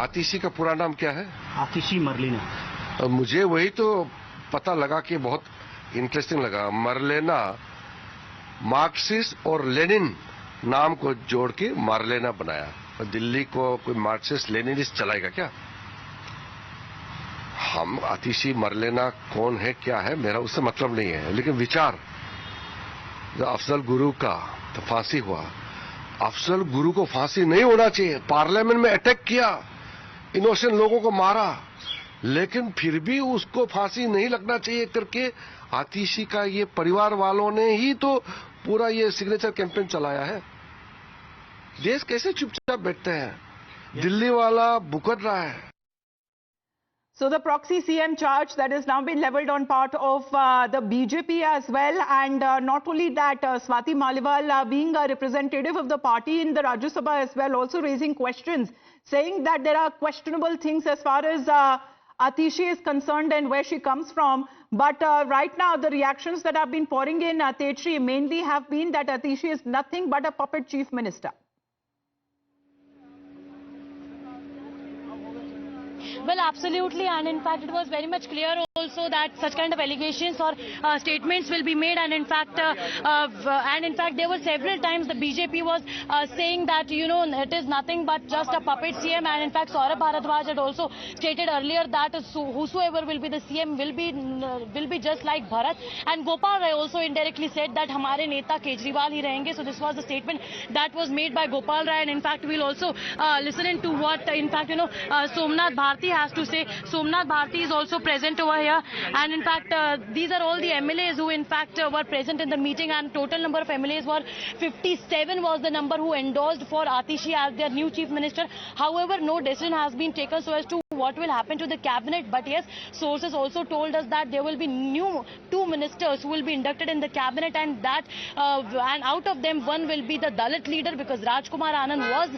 आतिशी का पूरा नाम क्या है? आतिशी मरलेना। मुझे वही तो पता लगा कि बहुत इंटरेस्टिंग लगा। मरलेना मार्क्सिस्ट और लेनिन नाम को जोड़ के मारलेना बनाया। दिल्ली को कोई मार्क्सिस्ट लेनिनिस्ट चलाएगा क्या? हम आतिशी मरलेना कौन है क्या है मेरा उससे मतलब नहीं है, लेकिन विचार अफजल गुरु का तो फांसी हुआ। अफजल गुरु को फांसी नहीं होना चाहिए। पार्लियामेंट में अटैक किया, इनोसेंट लोगों को मारा, लेकिन फिर भी उसको फांसी नहीं लगना चाहिए करके आतिशी का ये परिवार वालों ने ही तो पूरा ये सिग्नेचर कैंपेन चलाया है। देश कैसे चुपचाप बैठते हैं? दिल्ली वाला भुगत रहा है। So the proxy CM charge that has now been leveled on part of the BJP as well, and not only that, Swati Maliwal being a representative of the party in the Rajya Sabha as well, also raising questions, saying that there are questionable things as far as Atishi is concerned and where she comes from. But right now, the reactions that have been pouring in, Tetri, mainly have been that Atishi is nothing but a puppet chief minister. Well, absolutely, and in fact it was very much clear also that such kind of allegations or statements will be made, and in fact there were several times the BJP was saying that, you know, it is nothing but just a puppet CM, and in fact Saurabh Bharadwaj had also stated earlier that whosoever will be the CM will be just like Bharat, and Gopal Rai also indirectly said that hamare neta Kejriwal hi rahenge. So this was the statement that was made by Gopal Rai, and in fact we'll also listen into what in fact, you know, Somnath Bharti has to say. Somnath Bharti is also present over here, and in fact these are all the MLAs who in fact were present in the meeting, and total number of MLAs were 57 was the number who endorsed for Atishi as their new chief minister. However, no decision has been taken so as to what will happen to the cabinet, but yes, sources also told us that there will be two ministers who will be inducted in the cabinet, and that and out of them one will be the Dalit leader, because Rajkumar Anand was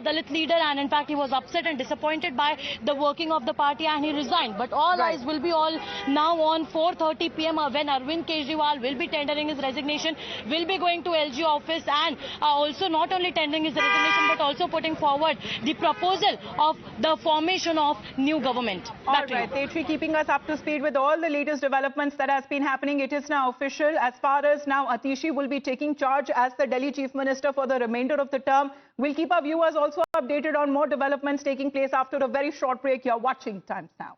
Dalit leader, and in fact he was upset and disappointed by the working of the party and he resigned. But all eyes will be all now on 4:30 p.m. when Arvind Kejriwal will be tendering his resignation, will be going to LG office, and also not only tendering his resignation but also putting forward the proposal of the formation of new government. All right, Tetri, keeping us up to speed with all the latest developments that has been happening. It is now official. As far as now, Atishi will be taking charge as the Delhi Chief Minister for the remainder of the term. We'll keep our viewers also updated on more developments taking place after a very short break. You're watching Times Now.